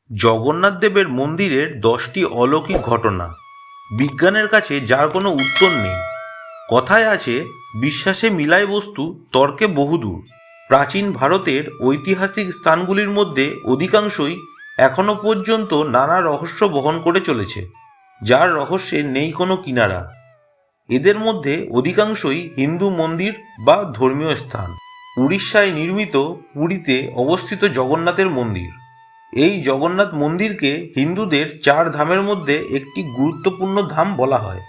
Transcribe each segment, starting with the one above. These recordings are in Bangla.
জগন্নাথ দেবের মন্দিরের 10টি অলৌকিক ঘটনা, বিজ্ঞানের কাছে যার কোনো উত্তর নেই। কথায় আছে, বিশ্বাসে মিলায় বস্তু, তর্কে বহুদূর। প্রাচীন ভারতের ঐতিহাসিক স্থানগুলির মধ্যে অধিকাংশই এখনো পর্যন্ত নানা রহস্য বহন করে চলেছে, যার রহস্যের নেই কোনো কিনারা। এদের মধ্যে অধিকাংশই হিন্দু মন্দির বা ধর্মীয় স্থান। উড়িষ্যায় নির্মিত পুরীতে অবস্থিত জগন্নাথের মন্দির। এই জগন্নাথ মন্দিরকে হিন্দুদের 4 ধামের মধ্যে একটি গুরুত্বপূর্ণ ধাম বলা হয়।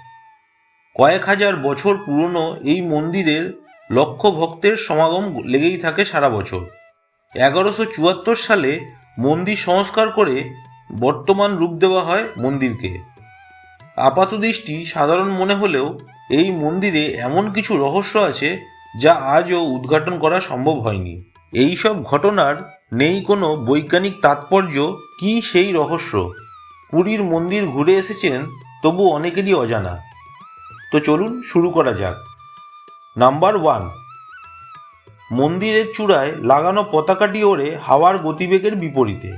কয়েক হাজার বছর পুরনো এই মন্দিরের লক্ষ ভক্তের সমাগম লেগেই থাকে সারা বছর। 1174 সালে মন্দির সংস্কার করে বর্তমান রূপ দেওয়া হয় মন্দিরকে। আপাতদৃষ্টি সাধারণ মনে হলেও এই মন্দিরে এমন কিছু রহস্য আছে যা আজও উদ্ঘাটন করা সম্ভব হয়নি। এই সব ঘটনার নেই কোনো বৈজ্ঞানিক তাৎপর্য কি সেই রহস্য। পুরীর মন্দির ঘুরে এসেছেন, তবু অনেকেরই অজানা। তো চলুন শুরু করা যাক। নাম্বার 1, মন্দিরের চূড়ায় লাগানো পতাকাটি ওড়ে হাওয়ার গতিবেগের বিপরীতে।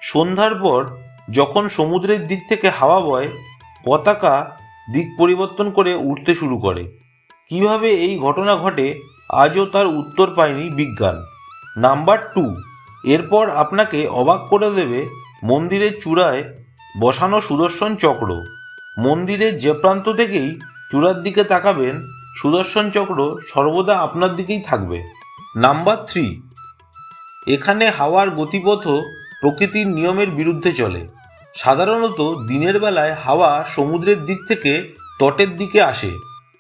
সন্ধ্যার পর যখন সমুদ্রের দিক থেকে হাওয়া বয়, পতাকা দিক পরিবর্তন করে উঠতে শুরু করে। কিভাবে এই ঘটনা ঘটে, আজও তার উত্তর পায়নি বিজ্ঞান। নাম্বার 2, এরপর আপনাকে অবাক করে দেবে মন্দিরের চূড়ায় বসানো সুদর্শন চক্র। মন্দিরের যে প্রান্ত থেকেই চূড়ার দিকে তাকাবেন, সুদর্শন চক্র সর্বদা আপনার দিকেই থাকবে। নাম্বার 3, এখানে হাওয়ার গতিপথও প্রকৃতির নিয়মের বিরুদ্ধে চলে। সাধারণত দিনের বেলায় হাওয়া সমুদ্রের দিক থেকে তটের দিকে আসে,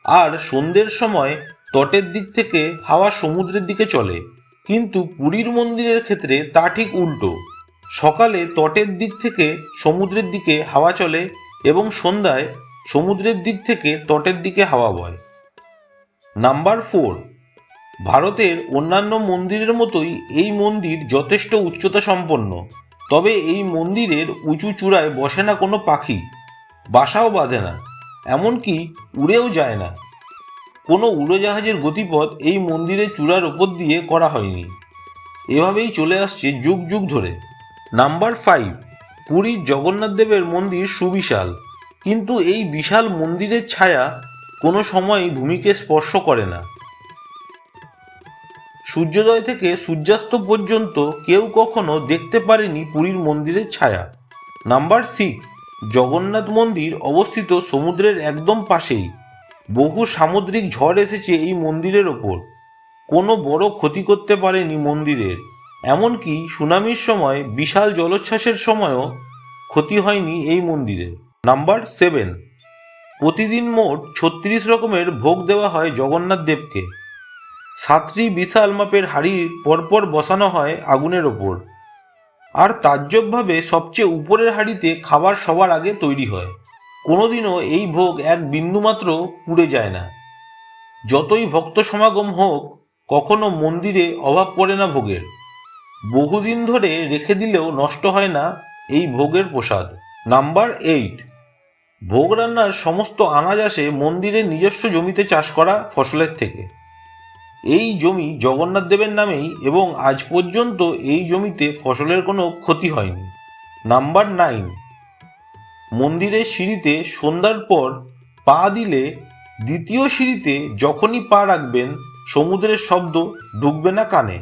আর সন্ধ্যের সময় তটের দিক থেকে হাওয়া সমুদ্রের দিকে চলে। কিন্তু পুরীর মন্দিরের ক্ষেত্রে তা ঠিক উল্টো। সকালে তটের দিক থেকে সমুদ্রের দিকে হাওয়া চলে এবং সন্ধ্যায় সমুদ্রের দিক থেকে তটের দিকে হাওয়া বয়। নাম্বার 4, ভারতের অন্যান্য মন্দিরের মতোই এই মন্দির যথেষ্ট উচ্চতা সম্পন্ন। তবে এই মন্দিরের উঁচু চূড়ায় বসে না কোনো পাখি, বাসাও বাঁধে না, এমনকি উড়েও যায় না। কোনো উড়োজাহাজের গতিপথ এই মন্দিরের চূড়ার ওপর দিয়ে করা হয়নি। এভাবেই চলে আসছে যুগ যুগ ধরে। নাম্বার 5, পুরীর জগন্নাথ দেবের মন্দির সুবিশাল, কিন্তু এই বিশাল মন্দিরের ছায়া কোনো সময়ই ভূমিকে স্পর্শ করে না। সূর্যোদয় থেকে সূর্যাস্ত পর্যন্ত কেউ কখনো দেখতে পারেনি পুরীর মন্দিরের ছায়া। নাম্বার 6, জগন্নাথ মন্দির অবস্থিত সমুদ্রের একদম পাশেই। বহু সামুদ্রিক ঝড় এসেছে এই মন্দিরের ওপর, কোনো বড় ক্ষতি করতে পারেনি মন্দিরের। এমনকি সুনামির সময়, বিশাল জলোচ্ছ্বাসের সময়ও ক্ষতি হয়নি এই মন্দিরে। নাম্বার 7, প্রতিদিন মোট 36 রকমের ভোগ দেওয়া হয় জগন্নাথ দেবকে। 7টি বিশাল মাপের হাঁড়ি পরপর বসানো হয় আগুনের ওপর, আর তাজ্জবভাবে সবচেয়ে উপরের হাঁড়িতে খাবার সবার আগে তৈরি হয়। কোনোদিনও এই ভোগ এক বিন্দুমাত্র পুড়ে যায় না। যতই ভক্ত সমাগম হোক, কখনো মন্দিরে অভাব পড়ে না ভোগের। বহুদিন ধরে রেখে দিলেও নষ্ট হয় না এই ভোগের প্রসাদ। নাম্বার 8, ভোগ রান্নার সমস্ত আনাজ আসে মন্দিরের নিজস্ব জমিতে চাষ করা ফসলের থেকে। এই জমি জগন্নাথ দেবের নামেই, এবং আজ পর্যন্ত এই জমিতে ফসলের কোনো ক্ষতি হয়নি। নাম্বার 9, মন্দিরের সিঁড়িতে সন্ধ্যার পর পা দিলে দ্বিতীয় সিঁড়িতে যখনই পা রাখবেন, সমুদ্রের শব্দ ঢুকবে না কানে।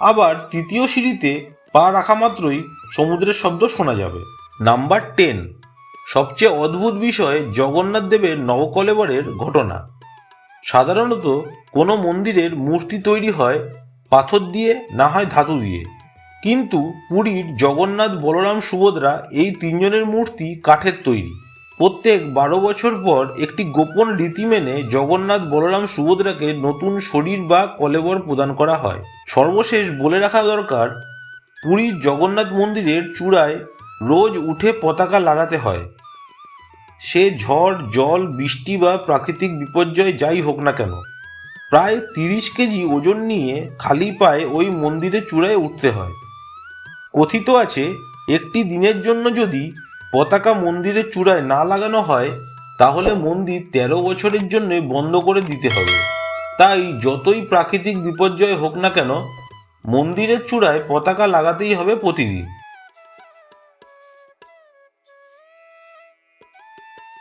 আবার তৃতীয় সিঁড়িতে পা রাখা মাত্রই সমুদ্রের শব্দ শোনা যাবে। নাম্বার 10, সবচেয়ে অদ্ভুত বিষয় জগন্নাথ দেবের নবকলেবরের ঘটনা। সাধারণত কোনো মন্দিরের মূর্তি তৈরি হয় পাথর দিয়ে, না হয় ধাতু দিয়ে, কিন্তু পুরীর জগন্নাথ, বলরাম, সুভদ্রা এই 3 জনের মূর্তি কাঠের তৈরি। প্রত্যেক 12 বছর পর একটি গোপন রীতি মেনে জগন্নাথ, বলরাম, সুভদ্রাকে নতুন শরীর বা কলেবর প্রদান করা হয়। সর্বশেষ বলে রাখা দরকার, পুরীর জগন্নাথ মন্দিরের চূড়ায় রোজ উঠে পতাকা লাগাতে হয়। সে ঝড়, জল, বৃষ্টি বা প্রাকৃতিক বিপর্যয় যাই হোক না কেন। প্রায় 30 কেজি ওজন নিয়ে খালি পায়ে ওই মন্দিরের চূড়ায় উঠতে হয়। কথিত আছে, একটি দিনের জন্য যদি পতাকা মন্দিরের চূড়ায় না লাগানো হয়, তাহলে মন্দির 13 বছরের জন্য বন্ধ করে দিতে হবে। তাই যতই প্রাকৃতিক বিপর্যয় হোক না কেন, মন্দিরের চূড়ায় পতাকা লাগাতেই হবে প্রতিদিন।